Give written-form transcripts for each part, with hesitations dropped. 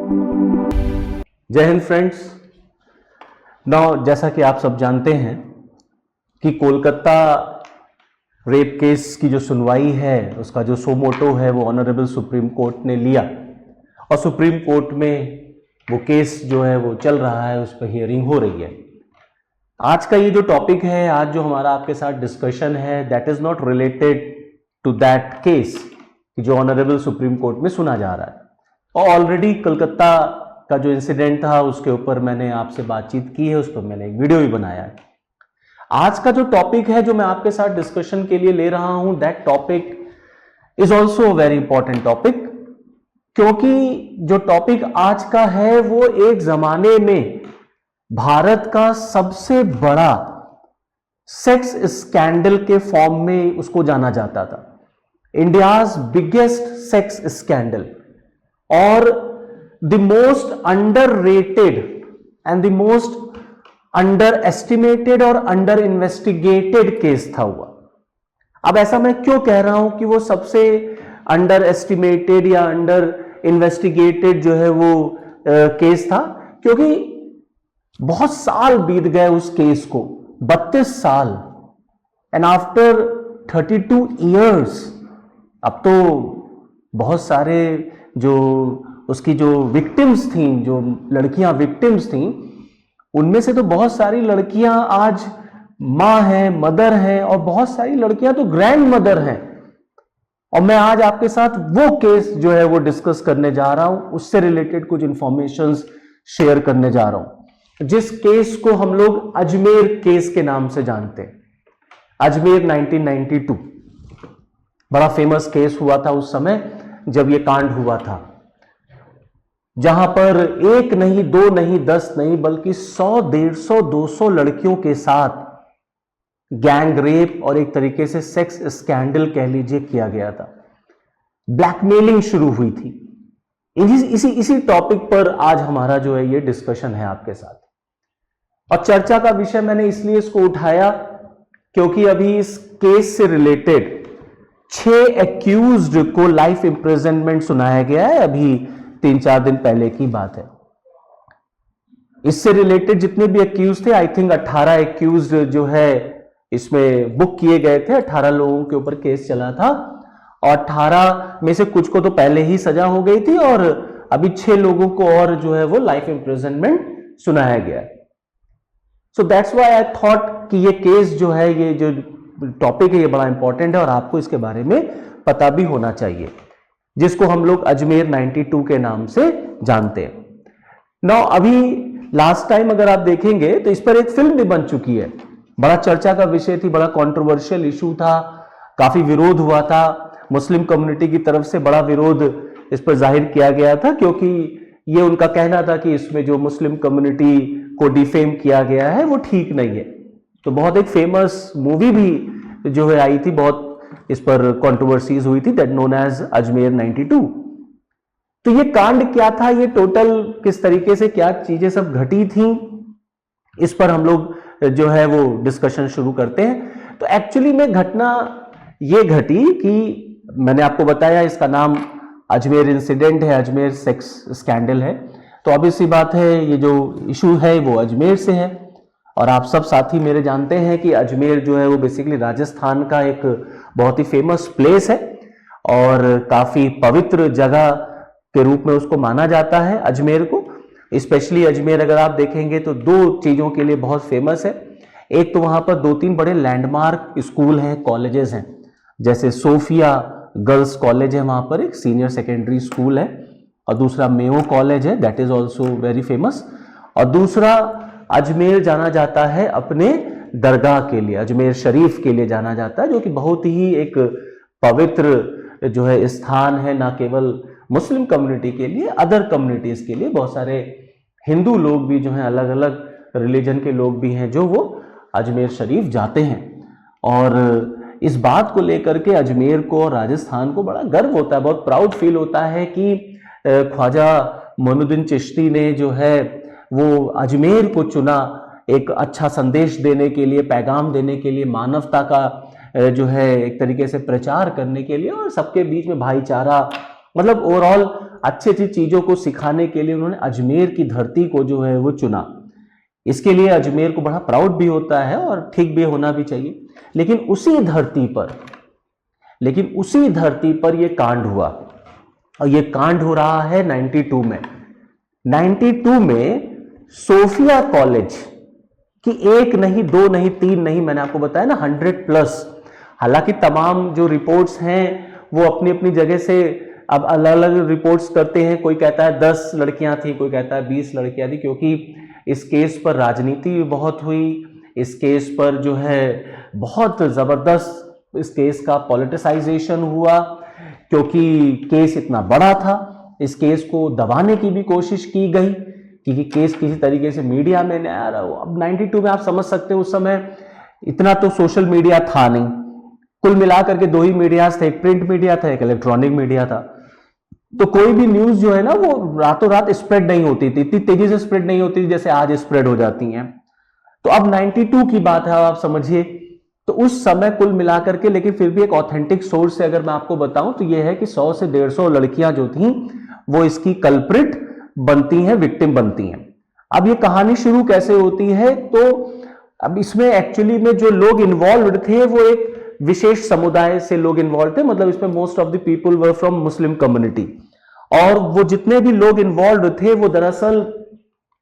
जय Hind friends. Now जैसा कि आप सब जानते हैं कि कोलकाता रेप केस की जो सुनवाई है उसका जो सो मोटो है वो ऑनरेबल सुप्रीम कोर्ट ने लिया और सुप्रीम कोर्ट में वो केस जो है वो चल रहा है, उस पर हियरिंग हो रही है। आज का ये जो टॉपिक है, आज जो हमारा आपके साथ डिस्कशन है, that is not related to that case जो ऑनरेबल सुप्रीम कोर्ट में सुना जा रहा है। और ऑलरेडी कलकत्ता का जो इंसिडेंट था उसके ऊपर मैंने आपसे बातचीत की है, उस पर मैंने एक वीडियो भी बनाया है। आज का जो टॉपिक है जो मैं आपके साथ डिस्कशन के लिए ले रहा हूं, that topic is also very important topic, क्योंकि जो टॉपिक आज का है वो एक जमाने में भारत का सबसे बड़ा सेक्स स्कैंडल के फॉर्म में उसको जाना जाता था, इंडियाज बिगेस्ट सेक्स स्कैंडल और the most underrated and the most under estimated और अंडर इन्वेस्टिगेटेड केस था हुआ। अब ऐसा मैं क्यों कह रहा हूं कि वो सबसे अंडर एस्टिमेटेड या अंडर इन्वेस्टिगेटेड जो है वो केस था, क्योंकि बहुत साल बीत गए उस केस को, 32 साल, एंड आफ्टर 32 इयर्स अब तो बहुत सारे जो उसकी जो विक्टिम्स थी, जो लड़कियां विक्टिम्स थी, उनमें से तो बहुत सारी लड़कियां आज मां हैं, मदर हैं, और बहुत सारी लड़कियां तो ग्रैंड मदर हैं। और मैं आज आपके साथ वो केस जो है वो डिस्कस करने जा रहा हूं, उससे रिलेटेड कुछ इंफॉर्मेशंस शेयर करने जा रहा हूं, जिस केस को हम लोग अजमेर केस के नाम से जानते हैं। अजमेर 1992 बड़ा फेमस केस हुआ था उस समय जब ये कांड हुआ था, जहां पर एक नहीं, दो नहीं, 10 नहीं, बल्कि 100, 150, 200 लड़कियों के साथ गैंग रेप और एक तरीके से सेक्स स्कैंडल कह लीजिए किया गया था। ब्लैकमेलिंग शुरू हुई थी। इसी टॉपिक पर आज हमारा जो है ये डिस्कशन है आपके साथ। और चर्चा का विषय मैंने इसलिए इसको उठाया क्योंकि अभी इस केस से रिलेटेड 6 एक्यूज्ड को लाइफ इंप्रिजनमेंट सुनाया गया है। अभी 3-4 दिन पहले की बात है। इससे रिलेटेड जितने भी एक्यूज थे, आई थिंक 18 एक्यूज जो है इसमें बुक किए गए थे। 18 लोगों के ऊपर केस चला था और 18 में से कुछ को तो पहले ही सजा हो गई थी और अभी 6 लोगों को और जो है वो लाइफ इंप्रिजनमेंट सुनाया गया। So that's why I thought कि ये केस जो है, ये जो टॉपिक है, ये बड़ा इंपॉर्टेंट है और आपको इसके बारे में पता भी होना चाहिए, जिसको हम लोग अजमेर 92 के नाम से जानते हैं। नाउ अभी लास्ट टाइम अगर आप देखेंगे तो इस पर एक फिल्म भी बन चुकी है। बड़ा चर्चा का विषय थी, बड़ा कंट्रोवर्शियल इशू था, काफी विरोध हुआ था, मुस्लिम कम्युनिटी की तरफ से बड़ा विरोध इस पर जाहिर किया गया था, क्योंकि ये उनका कहना था कि इसमें जो मुस्लिम कम्युनिटी को डिफेम किया गया है वो ठीक नहीं है। तो बहुत एक फेमस मूवी भी जो है आई थी, बहुत इस पर कंट्रोवर्सीज हुई थी, दैट नोन एज अजमेर 92। तो ये कांड क्या था, ये टोटल किस तरीके से क्या चीजें सब घटी थी, इस पर हम लोग जो है वो डिस्कशन शुरू करते हैं। तो एक्चुअली में घटना ये घटी कि मैंने आपको बताया इसका नाम अजमेर इंसिडेंट है, अजमेर सेक्स स्कैंडल है। तो अब इसी बात है, ये जो इशू है वो अजमेर से है और आप सब साथी मेरे जानते हैं कि अजमेर जो है वो बेसिकली राजस्थान का एक बहुत ही फेमस प्लेस है और काफी पवित्र जगह के रूप में उसको माना जाता है अजमेर को। स्पेशली अजमेर अगर आप देखेंगे तो 2 चीजों के लिए बहुत फेमस है। एक तो वहां पर 2-3 बड़े लैंडमार्क स्कूल हैं, कॉलेजेस हैं, जैसे सोफिया गर्ल्स कॉलेज है वहां पर, एक सीनियर सेकेंडरी स्कूल है, और दूसरा मेयो कॉलेज है, that is also very famous. और दूसरा अजमेर जाना जाता है अपने दरगाह के लिए, अजमेर शरीफ के लिए जाना जाता है, जो कि बहुत ही एक पवित्र जो है स्थान है, ना केवल मुस्लिम कम्युनिटी के लिए, अदर कम्युनिटीज के लिए। बहुत सारे हिंदू लोग भी जो हैं, अलग अलग रिलीजन के लोग भी हैं जो वो अजमेर शरीफ जाते हैं। और इस बात को लेकर के अजमेर को और राजस्थान को बड़ा गर्व होता है, बहुत प्राउड फील होता है कि ख्वाजा मोइनुद्दीन चिश्ती ने जो है वो अजमेर को चुना एक अच्छा संदेश देने के लिए, पैगाम देने के लिए, मानवता का जो है एक तरीके से प्रचार करने के लिए, और सबके बीच में भाईचारा, मतलब ओवरऑल अच्छी अच्छी चीजों को सिखाने के लिए उन्होंने अजमेर की धरती को जो है वो चुना। इसके लिए अजमेर को बड़ा प्राउड भी होता है और ठीक भी होना भी चाहिए। लेकिन उसी धरती पर यह कांड हुआ, और यह कांड हो रहा है 92 में। 92 में सोफिया कॉलेज की एक नहीं, दो नहीं, तीन नहीं, मैंने आपको बताया ना 100+। हालांकि तमाम जो रिपोर्ट्स हैं वो अपनी अपनी जगह से अब अलग अलग रिपोर्ट्स करते हैं। कोई कहता है 10 लड़कियां थी, कोई कहता है 20 लड़कियां थी, क्योंकि इस केस पर राजनीति भी बहुत हुई। इस केस पर जो है बहुत जबरदस्त इस केस का पॉलिटिसाइजेशन हुआ, क्योंकि केस इतना बड़ा था। इस केस को दबाने की भी कोशिश की गई कि केस किसी तरीके से मीडिया में नहीं आ रहा हो। अब 92 में आप समझ सकते हो, उस समय इतना तो सोशल मीडिया था नहीं। कुल मिलाकर के 2 ही मीडियाज थे, एक प्रिंट मीडिया था, एक इलेक्ट्रॉनिक मीडिया था। तो कोई भी न्यूज जो है ना वो रातों रात स्प्रेड नहीं होती थी, इतनी तेजी से स्प्रेड नहीं होती थी जैसे आज स्प्रेड हो जाती हैं। तो अब 92 की बात है, आप समझिए। तो उस समय कुल मिलाकर के, लेकिन फिर भी एक ऑथेंटिक सोर्स से अगर मैं आपको बताऊं तो यह है कि 100 से 150 लड़कियां जो थी वो इसकी कल्प्रिट बनती हैं, विक्टिम बनती हैं। अब ये कहानी शुरू कैसे होती है, तो अब इसमें एक्चुअली में जो लोग इन्वॉल्व थे वो एक विशेष समुदाय से लोग इन्वॉल्व थे। मतलब इसमें most of the people were from Muslim community, और वो जितने भी लोग इन्वॉल्व थे वो दरअसल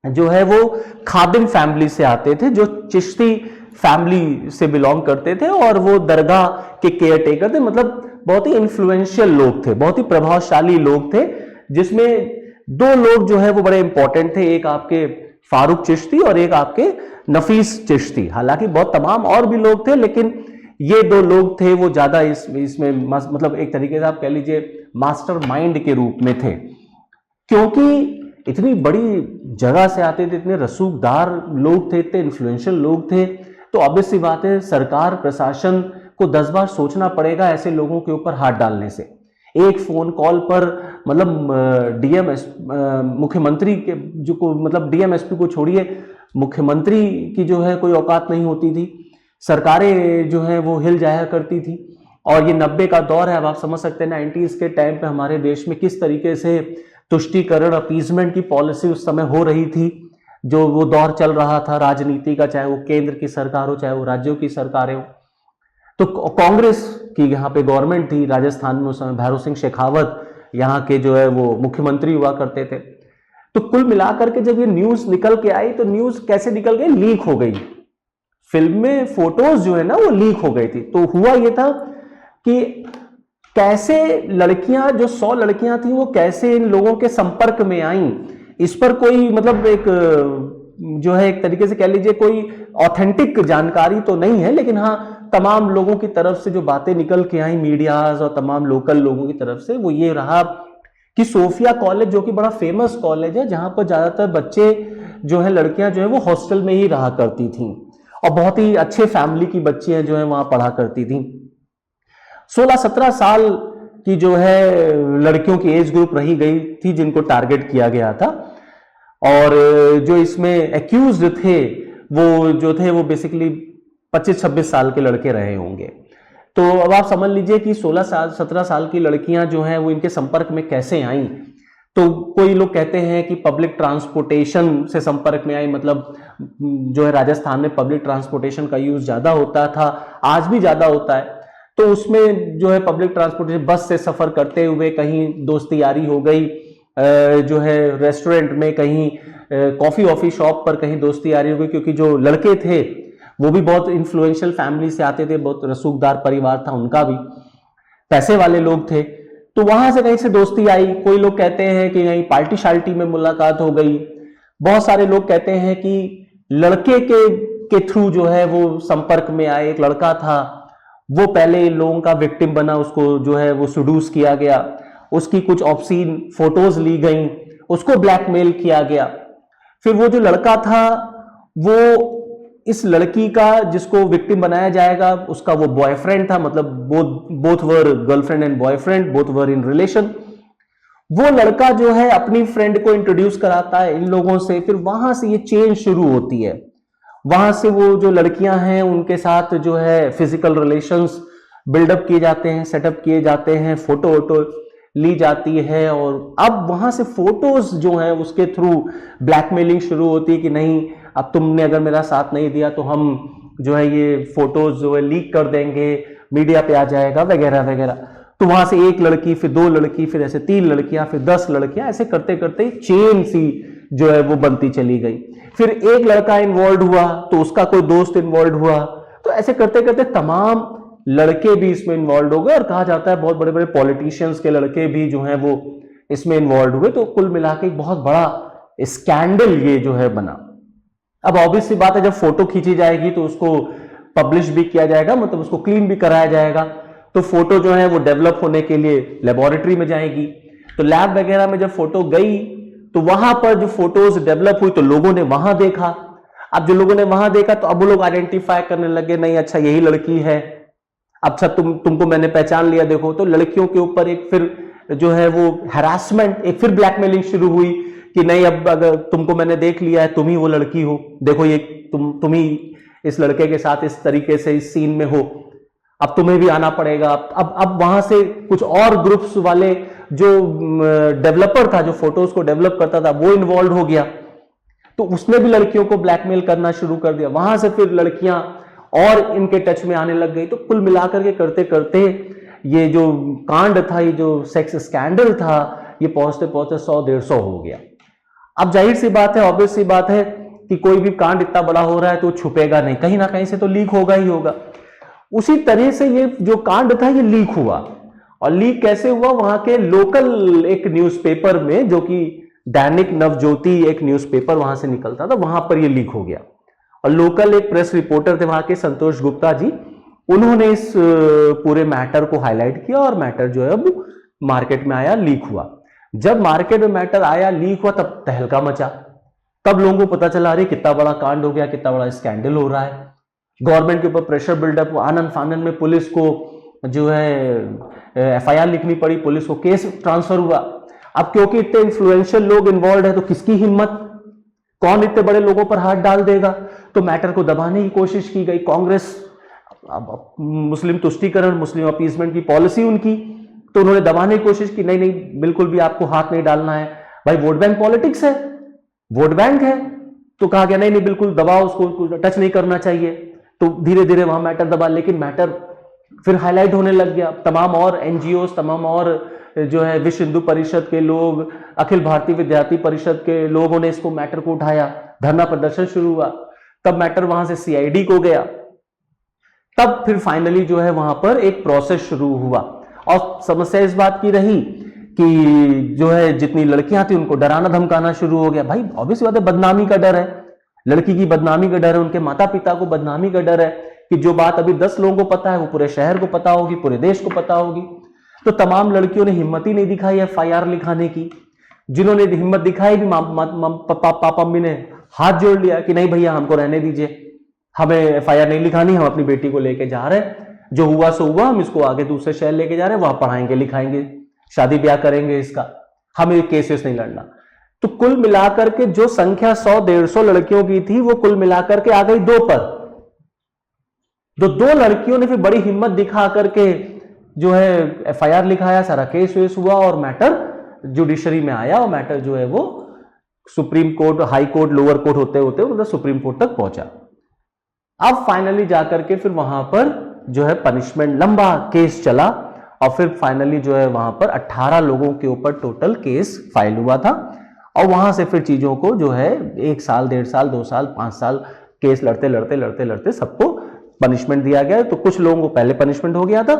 जो है वो खादिम फैमिली से आते थे, जो चिश्ती फैमिली से बिलोंग करते थे, और वो दरगाह के केयर टेकर थे। मतलब बहुत ही इन्फ्लुएंशियल लोग थे, बहुत ही प्रभावशाली लोग थे, जिसमें 2 लोग जो है वो बड़े इंपॉर्टेंट थे। एक आपके फारूक चिश्ती और एक आपके नफीस चिश्ती। हालांकि बहुत तमाम और भी लोग थे, लेकिन ये 2 लोग थे वो ज्यादा इसमें मतलब एक तरीके से आप कह लीजिए मास्टर माइंड के रूप में थे, क्योंकि इतनी बड़ी जगह से आते थे, इतने रसूखदार लोग थे, इतने इन्फ्लुएंशियल लोग थे। तो ऑब्वियस सी बात है, सरकार प्रशासन को 10 बार सोचना पड़ेगा ऐसे लोगों के ऊपर हाथ डालने से। एक फोन कॉल पर मतलब मुख्यमंत्री के जो को मतलब डीएमएसपी को छोड़िए, मुख्यमंत्री की जो है कोई औकात नहीं होती थी। सरकारें जो है वो हिल जाया करती थी। और ये 90 का दौर है, अब आप समझ सकते हैं 90s के टाइम पे हमारे देश में किस तरीके से तुष्टीकरण, अपीजमेंट की पॉलिसी उस समय हो रही थी। जो वो दौर चल रहा था राजनीति का, चाहे वो केंद्र की सरकार हो, चाहे वो राज्यों की सरकारें हो। तो कांग्रेस की यहाँ पे गवर्नमेंट थी राजस्थान में उस समय। भैरव सिंह शेखावत यहाँ के जो है वो मुख्यमंत्री हुआ करते थे। तो कुल मिलाकर के जब ये न्यूज निकल के आई, तो न्यूज कैसे निकल गई, लीक हो गई। फिल्म में फोटोज जो है ना वो लीक हो गई थी। तो हुआ ये था कि कैसे लड़कियां, जो 100 लड़कियां थी, वो कैसे इन लोगों के संपर्क में आई, इस पर कोई मतलब एक जो है एक तरीके से कह लीजिए कोई ऑथेंटिक जानकारी तो नहीं है, लेकिन हाँ तमाम लोगों की तरफ से जो बातें निकल के आई, मीडियाज और तमाम लोकल लोगों की तरफ से, वो ये रहा कि सोफिया कॉलेज, जो कि बड़ा फेमस कॉलेज है, जहां पर ज्यादातर बच्चे जो है, लड़कियां जो है वो हॉस्टल में ही रहा करती थी, और बहुत ही अच्छे फैमिली की बच्चियां जो है वहां पढ़ा करती थी। 16-17 साल की जो है लड़कियों की एज ग्रुप रही गई थी जिनको टारगेट किया गया था। और जो इसमें एक्यूज्ड थे वो जो थे वो बेसिकली 25-26 साल के लड़के रहे होंगे। तो अब आप समझ लीजिए कि 16-17 साल की लड़कियां जो हैं वो इनके संपर्क में कैसे आई। तो कोई लोग कहते हैं कि पब्लिक ट्रांसपोर्टेशन से संपर्क में आई। मतलब जो है राजस्थान में पब्लिक ट्रांसपोर्टेशन का यूज ज्यादा होता था, आज भी ज्यादा होता है। तो उसमें जो है पब्लिक ट्रांसपोर्टेशन, बस से सफर करते हुए कहीं दोस्ती यारी हो गई, जो है रेस्टोरेंट में, कहीं कॉफी वॉफी शॉप पर कहीं दोस्ती यारी हो गई, क्योंकि जो लड़के थे वो भी बहुत इन्फ्लुएंशियल फैमिली से आते थे, बहुत रसूखदार परिवार था उनका भी, पैसे वाले लोग थे। तो वहां से कहीं से दोस्ती आई। कोई लोग कहते हैं कि कहीं पार्टी शाल्टी में मुलाकात हो गई। बहुत सारे लोग कहते हैं कि लड़के के थ्रू जो है वो संपर्क में आए। एक लड़का था, वो पहले इन लोगों का विक्टिम बना, उसको जो है वो सुडूस किया गया, उसकी कुछ ऑब्सीन फोटोज ली गई, उसको ब्लैकमेल किया गया। फिर वो जो लड़का था वो इस लड़की का, जिसको विक्टिम बनाया जाएगा, उसका वो बॉयफ्रेंड था। मतलब both were girlfriend and boyfriend, both were in relation. वो लड़का जो है अपनी फ्रेंड को इंट्रोड्यूस कराता है इन लोगों से। फिर वहां से ये चेन शुरू होती है। वहां से वो जो लड़कियां हैं उनके साथ जो है फिजिकल रिलेशंस बिल्डअप किए जाते हैं, सेटअप किए जाते हैं, फोटो वोटो ली जाती है और अब वहां से फोटोज जो है उसके थ्रू ब्लैकमेलिंग शुरू होती है कि नहीं, अब तुमने अगर मेरा साथ नहीं दिया तो हम जो है ये फोटोज जो है लीक कर देंगे, मीडिया पे आ जाएगा वगैरह वगैरह। तो वहां से एक लड़की, फिर 2 लड़की, फिर ऐसे 3 लड़कियां, फिर 10 लड़कियां, ऐसे करते करते चेन सी जो है वो बनती चली गई। फिर एक लड़का इन्वॉल्व हुआ तो उसका कोई दोस्त इन्वॉल्व हुआ, तो ऐसे करते करते तमाम लड़के भी इसमें इन्वॉल्व हो गए और कहा जाता है बहुत बड़े बड़े पॉलिटिशियंस के लड़के भी जो हैं वो इसमें इन्वॉल्व हुए। तो कुल मिलाकर एक बहुत बड़ा स्कैंडल ये जो है बना। अब ऑब्वियस सी बात है, जब फोटो खींची जाएगी तो उसको पब्लिश भी किया जाएगा, मतलब उसको क्लीन भी कराया जाएगा। तो फोटो जो है वो डेवलप होने के लिए लेबोरेटरी में जाएगी। तो लैब वगैरह में जब फोटो गई तो वहां पर जो फोटोज डेवलप हुई तो लोगों ने वहां देखा। अब जो लोगों ने वहां देखा तो अब वो लोग आइडेंटिफाई करने लगे, नहीं अच्छा यही लड़की है, अच्छा तुमको मैंने पहचान लिया। देखो, तो लड़कियों के ऊपर एक फिर जो है वो हैरासमेंट, एक फिर ब्लैकमेलिंग शुरू हुई कि नहीं अब अगर तुमको मैंने देख लिया है, तुम ही वो लड़की हो, देखो ये तुम ही इस लड़के के साथ इस तरीके से इस सीन में हो, अब तुम्हें भी आना पड़ेगा। अब वहां से कुछ और ग्रुप्स वाले, जो डेवलपर था, जो फोटोज को डेवलप करता था, वो इन्वॉल्व हो गया, तो उसने भी लड़कियों को ब्लैकमेल करना शुरू कर दिया। वहां से फिर लड़कियां और इनके टच में आने लग गई। तो कुल मिलाकर के करते करते ये जो कांड था, ये जो सेक्स स्कैंडल था, ये पहुंचते पहुंचते 100-150 हो गया। अब जाहिर सी बात है, ऑब्वियस सी बात है कि कोई भी कांड इतना बड़ा हो रहा है तो छुपेगा नहीं, कहीं ना कहीं से तो लीक होगा ही होगा। उसी तरह से ये जो कांड था ये लीक हुआ। और लीक कैसे हुआ? वहां के लोकल एक न्यूज़पेपर में, जो कि दैनिक नवज्योति एक न्यूज़पेपर वहां से निकलता था, वहां पर ये लीक हो गया। और लोकल एक प्रेस रिपोर्टर थे वहां के, संतोष गुप्ता जी, उन्होंने इस पूरे मैटर को हाईलाइट किया और मैटर जो है अब मार्केट में आया, लीक हुआ। जब मार्केट में मैटर आया, लीक हुआ, तब तहलका मचा। तब लोगों को पता चला अरे कितना बड़ा कांड हो गया, कितना बड़ा स्कैंडल हो रहा है। गवर्नमेंट के ऊपर प्रेशर बिल्डअप, आनन फानन में पुलिस को जो है एफआईआर लिखनी पड़ी, पुलिस को केस ट्रांसफर हुआ। अब क्योंकि इतने इन्फ्लुएंशियल लोग इन्वॉल्व है तो किसकी हिम्मत, कौन इतने बड़े लोगों पर हाथ डाल देगा। तो मैटर को दबाने की कोशिश की गई। कांग्रेस, मुस्लिम तुष्टीकरण, मुस्लिम अपीसमेंट की पॉलिसी उनकी, तो उन्होंने दबाने की कोशिश की, नहीं नहीं बिल्कुल भी आपको हाथ नहीं डालना है, भाई वोट बैंक पॉलिटिक्स है, वोट बैंक है। तो कहा गया नहीं नहीं बिल्कुल दबाओ, उसको टच नहीं करना चाहिए। तो धीरे धीरे वहां मैटर दबा, लेकिन मैटर फिर हाईलाइट होने लग गया। तमाम और एनजीओ, तमाम और जो है विश्व हिंदू परिषद के लोग, अखिल भारतीय विद्यार्थी परिषद के लोगों ने इसको मैटर को उठाया, धरना प्रदर्शन शुरू हुआ। तब मैटर वहां से सीआईडी को गया। तब फिर फाइनली जो है वहां पर एक प्रोसेस शुरू हुआ। और समस्या इस बात की रही कि जो है जितनी लड़कियां थी उनको डराना धमकाना शुरू हो गया। भाई ऑब्वियस बात है, बदनामी का डर है, लड़की की बदनामी का डर है, उनके माता पिता को बदनामी का डर है कि जो बात अभी 10 लोगों को पता है वो पूरे शहर को पता होगी, पूरे देश को पता होगी। तो तमाम लड़कियों ने हिम्मत ही नहीं दिखाई एफआईआर लिखाने की। जिन्होंने हिम्मत दिखाई भी पापा मम्मी ने हाथ जोड़ लिया कि नहीं भैया हमको रहने दीजिए, हमें एफआईआर नहीं लिखानी, हम अपनी बेटी को लेके जा रहे हैं, जो हुआ सो हुआ, हम इसको आगे दूसरे शहर लेके जा रहे हैं, वहां पढ़ाएंगे लिखाएंगे, शादी ब्याह करेंगे इसका, हमें केसेस नहीं लड़ना। तो कुल मिलाकर के जो संख्या 100-150 लड़कियों की थी वो कुल मिलाकर के आ गई 2 पर। तो 2 लड़कियों ने फिर बड़ी हिम्मत दिखा करके जो है एफआईआर लिखाया, सारा केस वेस हुआ और मैटर जुडिशरी में आया। और मैटर जो है वो supreme court, high court, lower court होते होते मतलब सुप्रीम कोर्ट तक पहुंचा। अब फाइनली जाकर के फिर वहां पर जो है पनिशमेंट, लंबा केस चला और फिर फाइनली जो है वहां पर 18 लोगों के ऊपर टोटल केस फाइल हुआ था। और वहां से फिर चीजों को जो है 1 साल, 1.5 साल, 2 साल, 5 साल केस लड़ते लड़ते लड़ते लड़ते सबको पनिशमेंट दिया गया। तो कुछ लोगों को पहले पनिशमेंट हो गया था,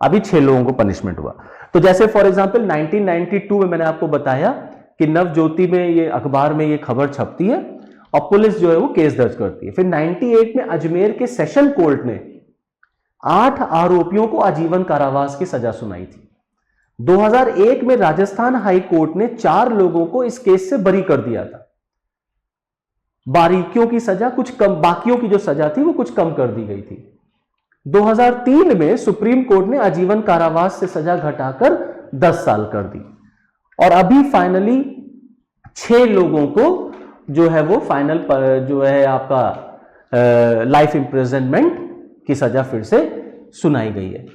अभी 6 लोगों को पनिशमेंट हुआ। तो जैसे फॉर एग्जांपल 1992 में मैंने आपको बताया कि नवज्योति में, ये अखबार में ये खबर छपती है और पुलिस जो है वो केस दर्ज करती है। फिर 98 में अजमेर के सेशन कोर्ट ने 8 आरोपियों को आजीवन कारावास की सजा सुनाई थी। 2001 में राजस्थान हाई कोर्ट ने 4 लोगों को इस केस से बरी कर दिया था। बारीकियों की सजा कुछ कम, बाकियों की जो सजा थी वो कुछ कम कर दी गई थी। 2003 में सुप्रीम कोर्ट ने आजीवन कारावास से सजा घटाकर 10 साल कर दी। और अभी फाइनली 6 लोगों को जो है वो फाइनल जो है आपका लाइफ इंप्रिजनमेंट की सजा फिर से सुनाई गई है।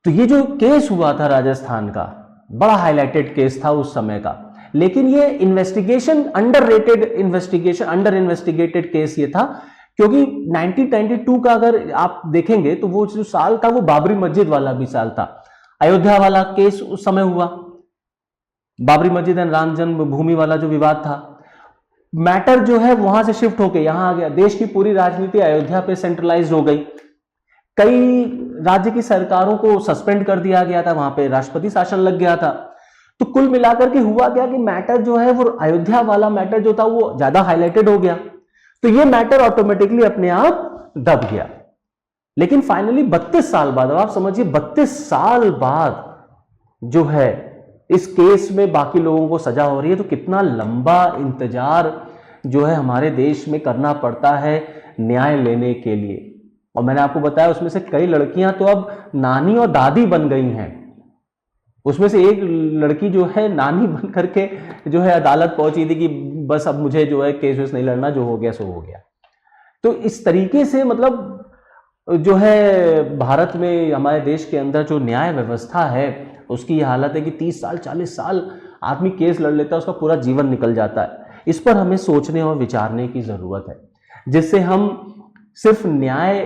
तो ये जो केस हुआ था राजस्थान का, बड़ा हाईलाइटेड केस था उस समय का। लेकिन ये इन्वेस्टिगेशन अंडर इन्वेस्टिगेटेड केस ये था, क्योंकि 1992 का अगर आप देखेंगे तो वो जो साल था वो बाबरी मस्जिद वाला भी साल था। अयोध्या वाला केस उस समय हुआ, बाबरी मस्जिद एंड राम जन्मभूमि वाला जो विवाद था, मैटर जो है वहां से शिफ्ट होके यहां आ गया। देश की पूरी राजनीति अयोध्या पे सेंट्रलाइज हो गई। कई राज्य की सरकारों को सस्पेंड कर दिया गया था, वहां पे राष्ट्रपति शासन लग गया था। तो कुल मिलाकर के हुआ क्या कि मैटर जो है वो अयोध्या वाला मैटर जो था वो ज्यादा हाईलाइटेड हो गया, तो ये मैटर ऑटोमेटिकली अपने आप दब गया। लेकिन फाइनली 32 साल बाद, अब आप समझिए 32 साल बाद जो है इस केस में बाकी लोगों को सजा हो रही है, तो कितना लंबा इंतजार जो है हमारे देश में करना पड़ता है न्याय लेने के लिए। और मैंने आपको बताया उसमें से कई लड़कियां तो अब नानी और दादी बन गई हैं। उसमें से एक लड़की जो है नानी बन करके जो है अदालत पहुंची थी कि बस अब मुझे जो है केस वेस नहीं लड़ना, जो हो गया सो हो गया। तो इस तरीके से मतलब जो है भारत में, हमारे देश के अंदर जो न्याय व्यवस्था है उसकी हालत है कि 30 साल 40 साल आदमी केस लड़ लेता है, उसका पूरा जीवन निकल जाता है। इस पर हमें सोचने और विचारने की जरूरत है, जिससे हम सिर्फ न्याय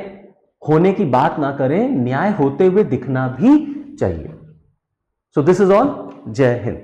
होने की बात ना करें, न्याय होते हुए दिखना भी चाहिए। So this is all. जय हिंद।